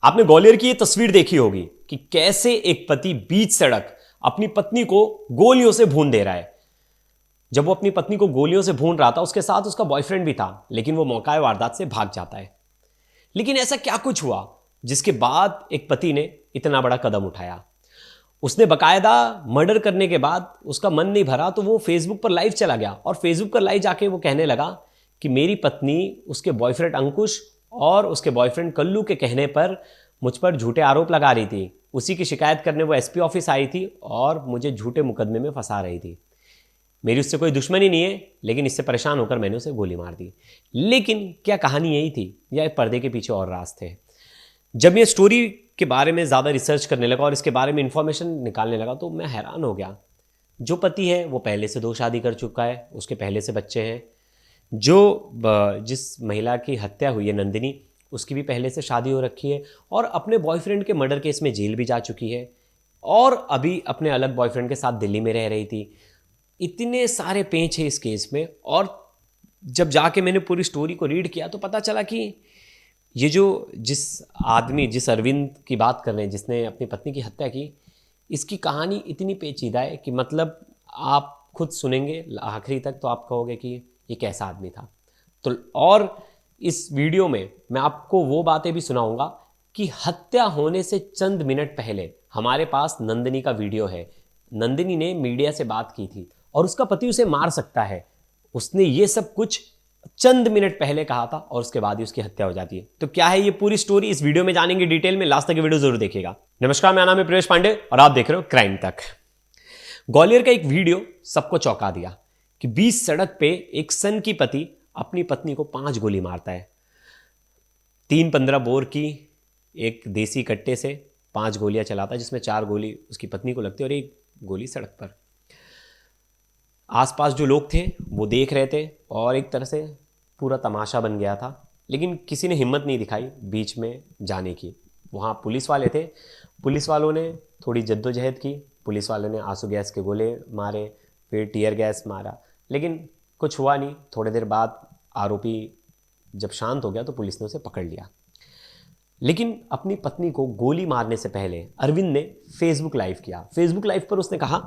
आपने ग्वालियर की ये तस्वीर देखी होगी कि कैसे एक पति बीच सड़क अपनी पत्नी को गोलियों से भून दे रहा है। जब वो अपनी पत्नी को गोलियों से भून रहा था, उसके साथ उसका बॉयफ्रेंड भी था, लेकिन वो मौका वारदात से भाग जाता है। लेकिन ऐसा क्या कुछ हुआ जिसके बाद एक पति ने इतना बड़ा कदम उठाया? उसने बकायदा मर्डर करने के बाद उसका मन नहीं भरा तो वो फेसबुक पर लाइव चला गया और फेसबुक पर लाइव जाके वो कहने लगा कि मेरी पत्नी उसके बॉयफ्रेंड अंकुश और उसके बॉयफ्रेंड कल्लू के कहने पर मुझ पर झूठे आरोप लगा रही थी। उसी की शिकायत करने वो एसपी ऑफिस आई थी और मुझे झूठे मुकदमे में फंसा रही थी। मेरी उससे कोई दुश्मनी नहीं है, लेकिन इससे परेशान होकर मैंने उसे गोली मार दी। लेकिन क्या कहानी यही थी या पर्दे के पीछे और राज थे? जब ये स्टोरी के बारे में ज़्यादा रिसर्च करने लगा और इसके बारे में इंफॉर्मेशन निकालने लगा तो मैं हैरान हो गया। जो पति है वो पहले से 2 शादी कर चुका है, उसके पहले से बच्चे हैं। जिस महिला की हत्या हुई है नंदिनी, उसकी भी पहले से शादी हो रखी है और अपने बॉयफ्रेंड के मर्डर केस में जेल भी जा चुकी है और अभी अपने अलग बॉयफ्रेंड के साथ दिल्ली में रह रही थी। इतने सारे पेंच है इस केस में। और जब जाके मैंने पूरी स्टोरी को रीड किया तो पता चला कि ये जिस अरविंद की बात कर रहे हैं, जिसने अपनी पत्नी की हत्या की, इसकी कहानी इतनी पेचीदा है कि मतलब आप खुद सुनेंगे आखिरी तक तो आप कहोगे कि ये कैसा आदमी था। तो और इस वीडियो में मैं आपको वो बातें भी सुनाऊंगा कि हत्या होने से चंद मिनट पहले हमारे पास नंदिनी का वीडियो है। नंदिनी ने मीडिया से बात की थी और उसका पति उसे मार सकता है, उसने ये सब कुछ चंद मिनट पहले कहा था और उसके बाद ही उसकी हत्या हो जाती है। तो क्या है ये पूरी स्टोरी, इस वीडियो में जानेंगे डिटेल में। लास्ट तक वीडियो जरूर देखिएगा। नमस्कार, मेरा नाम है प्रवेश पांडे और आप देख रहे हो क्राइम तक। ग्वालियर का एक वीडियो सबको चौंका दिया कि 20 सड़क पे एक सन की पति अपनी पत्नी को 5 गोली मारता है। 3-15 बोर की एक देसी कट्टे से 5 गोलियां चलाता है, जिसमें 4 गोली उसकी पत्नी को लगती है और 1 गोली सड़क पर। आसपास जो लोग थे वो देख रहे थे और एक तरह से पूरा तमाशा बन गया था, लेकिन किसी ने हिम्मत नहीं दिखाई बीच में जाने की। वहाँ पुलिस वाले थे, पुलिस वालों ने थोड़ी जद्दोजहद की, पुलिस वालों ने आंसू गैस के गोले मारे, फिर टीयर गैस मारा, लेकिन कुछ हुआ नहीं। थोड़ी देर बाद आरोपी जब शांत हो गया तो पुलिस ने उसे पकड़ लिया। लेकिन अपनी पत्नी को गोली मारने से पहले अरविंद ने फेसबुक लाइव किया। फेसबुक लाइव पर उसने कहा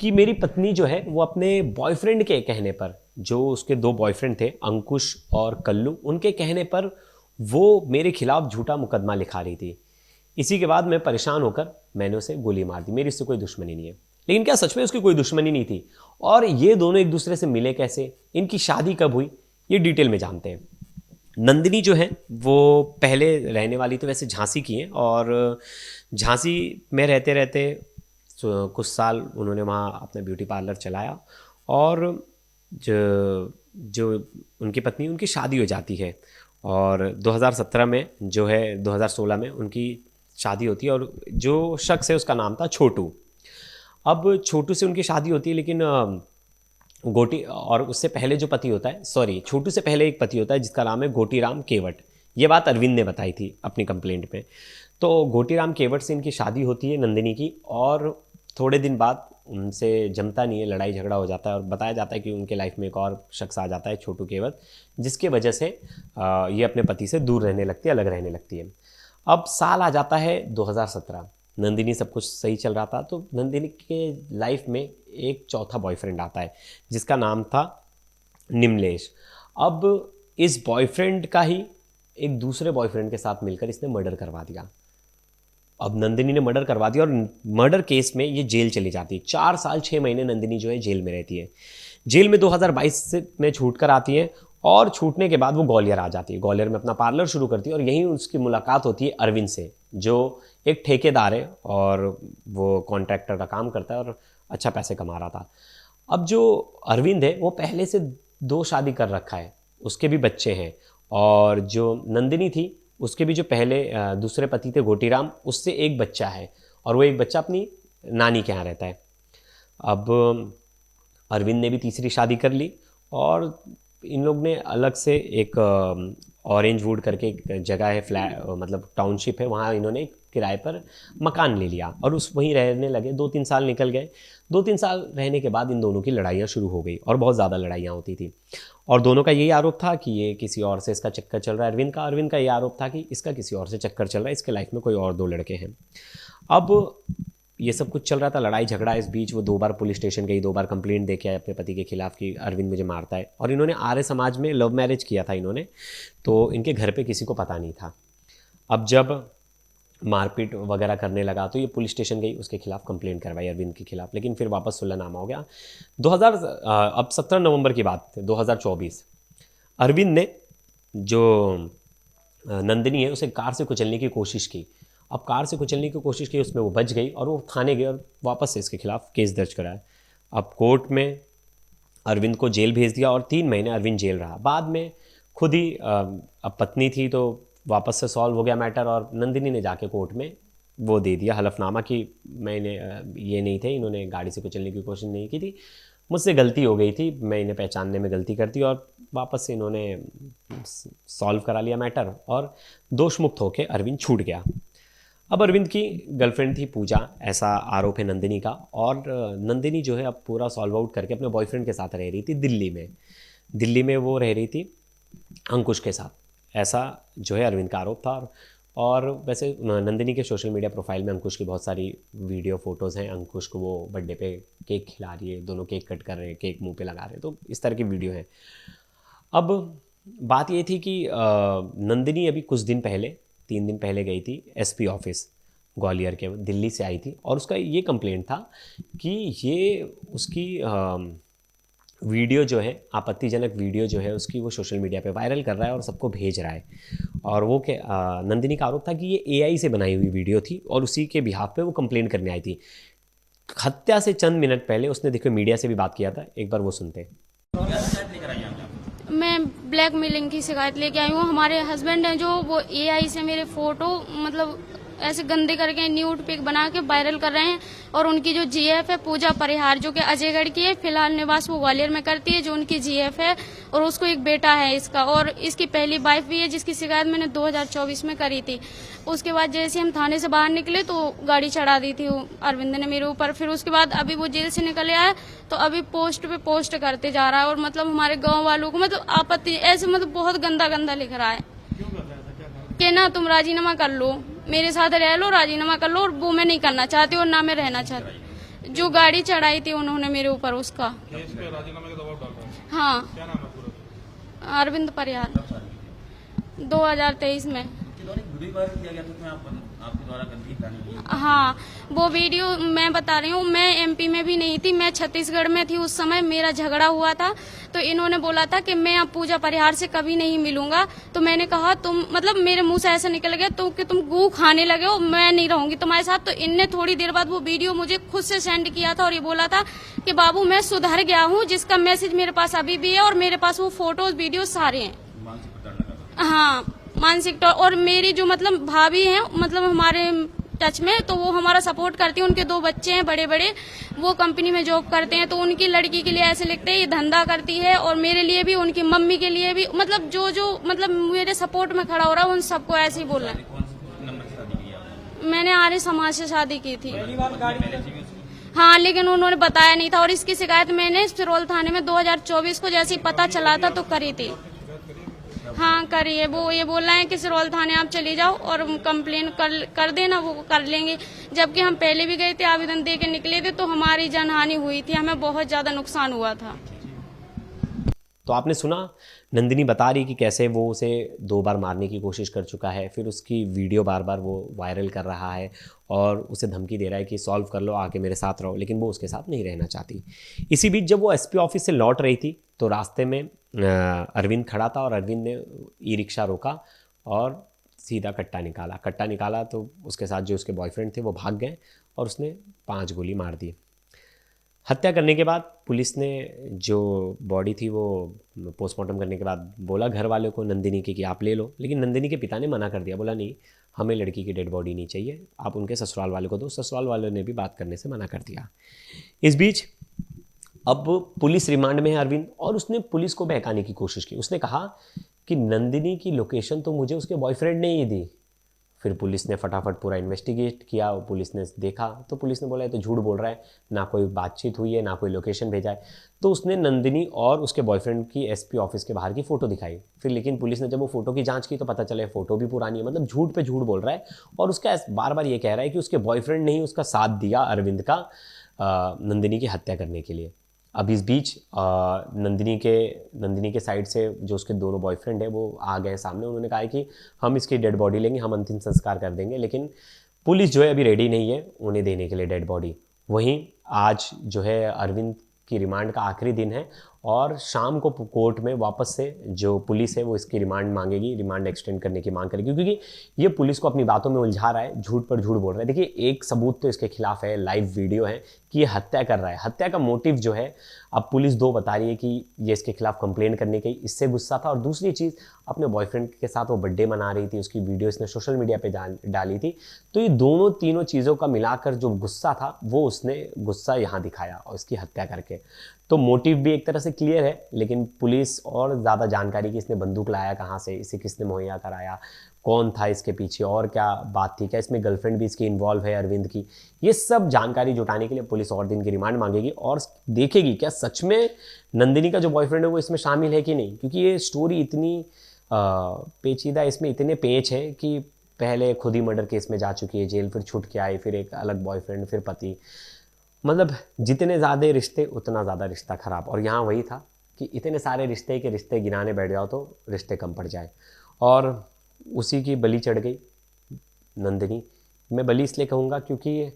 कि मेरी पत्नी जो है वो अपने बॉयफ्रेंड के कहने पर, जो उसके 2 बॉयफ्रेंड थे अंकुश और कल्लू, उनके कहने पर वो मेरे खिलाफ झूठा मुकदमा लिखा रही थी। इसी के बाद मैं परेशान होकर मैंने उसे गोली मार दी। मेरी उससे कोई दुश्मनी नहीं है। लेकिन क्या सच में उसकी कोई दुश्मनी नहीं थी? और ये दोनों एक दूसरे से मिले कैसे, इनकी शादी कब हुई, ये डिटेल में जानते हैं। नंदिनी जो है वो पहले रहने वाली तो वैसे झांसी की है और झांसी में रहते रहते कुछ साल उन्होंने वहाँ अपना ब्यूटी पार्लर चलाया और जो जो उनकी पत्नी, उनकी शादी हो जाती है और 2017 में जो है 2016 में उनकी शादी होती है और जो शख्स है उसका नाम था छोटू। अब छोटू से उनकी शादी होती है, लेकिन गोटी, और उससे पहले जो पति होता है, सॉरी, छोटू से पहले एक पति होता है जिसका नाम है गोटीराम केवट। ये बात अरविंद ने बताई थी अपनी कंप्लेंट में। तो गोटीराम केवट से इनकी शादी होती है नंदिनी की और थोड़े दिन बाद उनसे जमता नहीं है, लड़ाई झगड़ा हो जाता है और बताया जाता है कि उनके लाइफ में एक और शख्स आ जाता है, छोटू केवट, जिसके वजह से ये अपने पति से दूर रहने लगती है, अलग रहने लगती है। अब साल आ जाता है 2017। नंदिनी सब कुछ सही चल रहा था तो नंदिनी के लाइफ में एक चौथा बॉयफ्रेंड आता है जिसका नाम था निमलेश। अब इस बॉयफ्रेंड का ही एक दूसरे बॉयफ्रेंड के साथ मिलकर इसने मर्डर करवा दिया। अब नंदिनी ने मर्डर करवा दिया और मर्डर केस में ये जेल चली जाती है। 4 साल 6 महीने नंदिनी जो है जेल में रहती है। जेल में 2022 में छूट कर आती है और छूटने के बाद वो ग्वालियर आ जाती है। ग्वालियर में अपना पार्लर शुरू करती है और यहीं उसकी मुलाकात होती है अरविंद से, जो एक ठेकेदार है और वो कॉन्ट्रैक्टर का काम करता है और अच्छा पैसे कमा रहा था। अब जो अरविंद है वो पहले से 2 शादी कर रखा है, उसके भी बच्चे हैं और जो नंदिनी थी उसके भी जो पहले दूसरे पति थे गोटीराम, उससे एक बच्चा है और वो एक बच्चा अपनी नानी के यहाँ रहता है। अब अरविंद ने भी तीसरी शादी कर ली और इन लोग ने अलग से एक ऑरेंज वुड करके एक जगह है, मतलब टाउनशिप है, वहाँ इन्होंने किराए पर मकान ले लिया और उस वहीं रहने लगे। 2-3 साल निकल गए। 2-3 साल रहने के बाद इन दोनों की लड़ाइयाँ शुरू हो गई और बहुत ज़्यादा लड़ाइयाँ होती थी। और दोनों का यही आरोप था कि ये किसी और से इसका चक्कर चल रहा है। अरविंद का ये आरोप था कि इसका किसी और से चक्कर चल रहा है, इसके लाइफ में कोई और 2 लड़के हैं। अब ये सब कुछ चल रहा था, लड़ाई झगड़ा। इस बीच वो 2 बार पुलिस स्टेशन गई, 2 बार कंप्लेंट दे के आए अपने पति के खिलाफ कि अरविंद मुझे मारता है। और इन्होंने आर्य समाज में लव मैरिज किया था इन्होंने, तो इनके घर पे किसी को पता नहीं था। अब जब मारपीट वगैरह करने लगा तो ये पुलिस स्टेशन गई, उसके खिलाफ कंप्लेंट करवाई अरविंद के खिलाफ, लेकिन फिर वापस सुलहनामा हो गया। अब 17 नवंबर की बात है 2024। अरविंद ने जो नंदिनी है उसे कार से कुचलने की कोशिश की। अब कार से कुचलने की कोशिश की, उसमें वो बच गई और वो थाने गए और वापस से इसके खिलाफ केस दर्ज कराया। अब कोर्ट में अरविंद को जेल भेज दिया और 3 महीने अरविंद जेल रहा। बाद में खुद ही अब पत्नी थी तो वापस से सॉल्व हो गया मैटर और नंदिनी ने जाके कोर्ट में वो दे दिया हलफनामा कि मैंने ये नहीं थे, इन्होंने गाड़ी से कुचलने की कोशिश नहीं की थी, मुझसे गलती हो गई थी, मैं इन्हें पहचानने में गलती कर दी। और वापस से इन्होंने सॉल्व करा लिया मैटर और दोष मुक्त होकर अरविंद छूट गया। अब अरविंद की गर्लफ्रेंड थी पूजा, ऐसा आरोप है नंदिनी का। और नंदिनी जो है अब पूरा सॉल्व आउट करके अपने बॉयफ्रेंड के साथ रह रही थी दिल्ली में वो रह रही थी अंकुश के साथ, ऐसा जो है अरविंद का आरोप था। और वैसे नंदिनी के सोशल मीडिया प्रोफाइल में अंकुश की बहुत सारी वीडियो फोटोज़ हैं। अंकुश को वो बर्थडे पे केक खिला रही है, दोनों केक कट कर रहे हैं, केक मुंह पे लगा रहे हैं, तो इस तरह की वीडियो है। अब बात ये थी कि नंदिनी अभी कुछ दिन पहले 3 दिन पहले गई थी एसपी ऑफिस ग्वालियर के, दिल्ली से आई थी और उसका ये कंप्लेंट था कि ये उसकी वीडियो जो है, आपत्तिजनक वीडियो जो है उसकी, वो सोशल मीडिया पे वायरल कर रहा है और सबको भेज रहा है। और वो नंदिनी का आरोप था कि ये एआई से बनाई हुई वीडियो थी और उसी के बिहाफ पे वो कंप्लेंट करने आई थी। हत्या से चंद मिनट पहले उसने देखो मीडिया से भी बात किया था, एक बार वो सुनते। मैं ब्लैकमेलिंग की शिकायत लेके आई हूँ। हमारे हस्बैंड हैं जो वो एआई से मेरे फोटो मतलब ऐसे गंदे करके न्यूड पिक बना के वायरल कर रहे हैं। और उनकी जो जीएफ है पूजा परिहार, जो कि अजयगढ़ की है, फिलहाल निवास वो ग्वालियर में करती है, जो उनकी जीएफ है। और उसको एक बेटा है इसका, और इसकी पहली वाइफ भी है जिसकी शिकायत मैंने 2024 में करी थी। उसके बाद जैसे हम थाने से बाहर निकले तो गाड़ी चढ़ा दी थी अरविंद ने मेरे ऊपर। फिर उसके बाद अभी वो जेल से निकले आया तो अभी पोस्ट पे पोस्ट करते जा रहा है और मतलब हमारे गांव वालों को मतलब आपत्ति ऐसे मतलब बहुत गंदा गंदा लिख रहा है कि ना तुम राजीनामा कर लो, मेरे साथ रह लो, राजीनामा कर लो। और वो मैं नहीं करना चाहती और ना मैं रहना चाहती। जो गाड़ी चढ़ाई थी उन्होंने मेरे ऊपर उसका राजीनामे का दबाव डाल रहा है। हाँ, क्या नाम है पूरा? अरविंद परिहार। 2023 में हाँ, वो वीडियो मैं बता रही हूँ। मैं एमपी में भी नहीं थी, मैं छत्तीसगढ़ में थी उस समय। मेरा झगड़ा हुआ था तो इन्होंने बोला था कि मैं अब पूजा परिहार से कभी नहीं मिलूंगा। तो मैंने कहा तुम मतलब मेरे मुंह से ऐसा निकल गया तो कि तुम गू खाने लगे हो, मैं नहीं रहूंगी तुम्हारे साथ। तो इनने थोड़ी देर बाद वो वीडियो मुझे खुद से सेंड किया था और ये बोला था कि बाबू मैं सुधर गया हूँ, जिसका मैसेज मेरे पास अभी भी है और मेरे पास वो फोटोज वीडियो सारे हैं। हाँ, मानसिक और मेरी जो मतलब भाभी हैं मतलब हमारे टच में, तो वो हमारा सपोर्ट करती है। उनके 2 बच्चे हैं बड़े बड़े, वो कंपनी में जॉब करते हैं। तो उनकी लड़की के लिए ऐसे लिखते हैं ये धंधा करती है, और मेरे लिए भी, उनकी मम्मी के लिए भी, मतलब जो मतलब मेरे सपोर्ट में खड़ा हो रहा है उन सबको ऐसे ही बोल रहा है। मैंने आर्य समाज से शादी की थी। हाँ, लेकिन उन्होंने बताया नहीं था। और इसकी शिकायत मैंने सिरोल थाने में 2024 को जैसे ही पता चला था तो करी थी। हाँ, करिए। वो ये बोल रहे हैं कि सिरोल थाने आप चले जाओ और कंप्लेन कर देना, वो कर लेंगे। जबकि हम पहले भी गए थे, आवेदन दे के निकले थे, तो हमारी जनहानि हुई थी, हमें बहुत ज्यादा नुकसान हुआ था। तो आपने सुना, नंदिनी बता रही कि कैसे वो उसे 2 बार मारने की कोशिश कर चुका है, फिर उसकी वीडियो बार बार वो वायरल कर रहा है और उसे धमकी दे रहा है कि सॉल्व कर लो, आके मेरे साथ रहो, लेकिन वो उसके साथ नहीं रहना चाहती। इसी बीच जब वो एसपी ऑफिस से लौट रही थी तो रास्ते में अरविंद खड़ा था और अरविंद ने ई रिक्शा रोका और सीधा कट्टा निकाला तो उसके साथ जो उसके बॉयफ्रेंड थे वो भाग गए और उसने 5 गोली मार दी। हत्या करने के बाद पुलिस ने जो बॉडी थी वो पोस्टमार्टम करने के बाद बोला घर वालों को नंदिनी की कि आप ले लो, लेकिन नंदिनी के पिता ने मना कर दिया, बोला नहीं, हमें लड़की की डेड बॉडी नहीं चाहिए, आप उनके ससुराल वाले को दो। ससुराल वालों ने भी बात करने से मना कर दिया। इस बीच अब पुलिस रिमांड में है अरविंद और उसने पुलिस को बहकाने की कोशिश की। उसने कहा कि नंदिनी की लोकेशन तो मुझे उसके बॉयफ्रेंड ने ही दी। फिर पुलिस ने फटाफट पूरा इन्वेस्टिगेट किया, पुलिस ने देखा तो पुलिस ने बोला है तो झूठ बोल रहा है, ना कोई बातचीत हुई है, ना कोई लोकेशन भेजा है। तो उसने नंदिनी और उसके बॉयफ्रेंड की एसपी ऑफिस के बाहर की फ़ोटो दिखाई। फिर लेकिन पुलिस ने जब वो फ़ोटो की जांच की तो पता चला फ़ोटो भी पुरानी है, मतलब झूठ पे झूठ बोल रहा है। और उसका बार बार ये कह रहा है कि उसके बॉयफ्रेंड ने ही उसका साथ दिया अरविंद का नंदिनी की हत्या करने के लिए। अब इस बीच नंदिनी के साइड से जो उसके दोनों बॉयफ्रेंड है वो आ गए सामने। उन्होंने कहा है कि हम इसकी डेड बॉडी लेंगे, हम अंतिम संस्कार कर देंगे, लेकिन पुलिस जो है अभी रेडी नहीं है उन्हें देने के लिए डेड बॉडी। वहीं आज जो है अरविंद की रिमांड का आखिरी दिन है और शाम को कोर्ट में वापस से जो पुलिस है वो इसकी रिमांड मांगेगी, रिमांड एक्सटेंड करने की मांग करेगी, क्योंकि ये पुलिस को अपनी बातों में उलझा रहा है, झूठ पर झूठ बोल रहा है। देखिए, एक सबूत तो इसके खिलाफ है, लाइव वीडियो है कि ये हत्या कर रहा है। हत्या का मोटिव जो है अब पुलिस दो बता रही है कि ये इसके खिलाफ कंप्लेंट करने की इससे गुस्सा था, और दूसरी चीज़ अपने बॉयफ्रेंड के साथ वो बर्थडे मना रही थी, उसकी वीडियो इसने सोशल मीडिया पे डाली थी। तो ये दोनों तीनों चीज़ों का मिलाकर जो गुस्सा था वो उसने गुस्सा यहाँ दिखाया और इसकी हत्या करके। तो मोटिव भी एक तरह से क्लियर है, लेकिन पुलिस और ज़्यादा जानकारी कि इसने बंदूक लाया कहाँ से, इसे किसने मुहैया कराया, कौन था इसके पीछे, और क्या बात थी, क्या इसमें गर्लफ्रेंड भी इसकी इन्वॉल्व है अरविंद की, ये सब जानकारी जुटाने के लिए पुलिस और दिन की रिमांड मांगेगी और देखेगी क्या सच में नंदिनी का जो बॉयफ्रेंड है वो इसमें शामिल है कि नहीं। क्योंकि ये स्टोरी इतनी पेचीदा, इसमें इतने पेच हैं कि पहले खुद ही मर्डर केस में जा चुकी है जेल, फिर छूट के आई, फिर एक अलग बॉयफ्रेंड, फिर पति, मतलब जितने ज़्यादा रिश्ते उतना ज़्यादा रिश्ता ख़राब। और यहाँ वही था कि इतने सारे रिश्ते के रिश्ते गिनाने बैठ जाओ तो रिश्ते कम पड़ जाए, और उसी की बलि चढ़ गई नंदिनी। मैं बलि इसलिए कहूँगा क्योंकि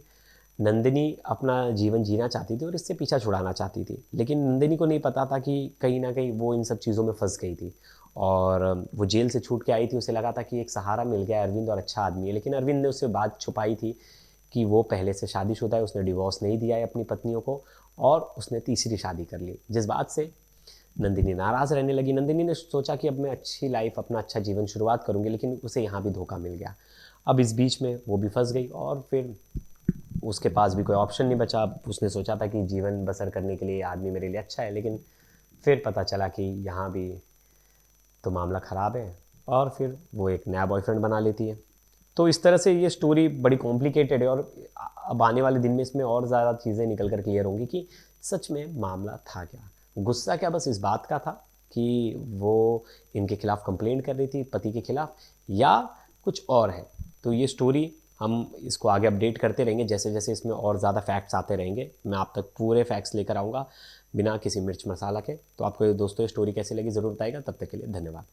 नंदिनी अपना जीवन जीना चाहती थी और इससे पीछा छुड़ाना चाहती थी, लेकिन नंदिनी को नहीं पता था कि कहीं ना कहीं वो इन सब चीज़ों में फंस गई थी। और वो जेल से छूट के आई थी, उसे लगा था कि एक सहारा मिल गया, अरविंद और अच्छा आदमी है, लेकिन अरविंद ने उससे बात छुपाई थी कि वो पहले से शादीशुदा है, उसने डिवोर्स नहीं दिया है अपनी पत्नियों को, और उसने तीसरी शादी कर ली, जिस बात से नंदिनी नाराज़ रहने लगी। नंदिनी ने सोचा कि अब मैं अच्छी लाइफ, अपना अच्छा जीवन शुरुआत करूँगी, लेकिन उसे यहाँ भी धोखा मिल गया। अब इस बीच में वो भी फंस गई और फिर उसके पास भी कोई ऑप्शन नहीं बचा। उसने सोचा था कि जीवन बसर करने के लिए आदमी मेरे लिए अच्छा है, लेकिन फिर पता चला कि यहाँ भी तो मामला ख़राब है, और फिर वो एक नया बॉयफ्रेंड बना लेती है। तो इस तरह से ये स्टोरी बड़ी कॉम्प्लिकेटेड है, और अब आने वाले दिन में इसमें और ज़्यादा चीज़ें निकल कर क्लियर होंगी कि सच में मामला था क्या। गुस्सा क्या बस इस बात का था कि वो इनके खिलाफ कंप्लेंट कर रही थी, पति के खिलाफ, या कुछ और है। तो ये स्टोरी हम इसको आगे अपडेट करते रहेंगे, जैसे जैसे इसमें और ज़्यादा फैक्ट्स आते रहेंगे मैं आप तक पूरे फैक्ट्स लेकर आऊँगा बिना किसी मिर्च मसाला के। तो आपको दोस्तों ये स्टोरी कैसी लगी ज़रूर बताइएगा। तब तक के लिए धन्यवाद।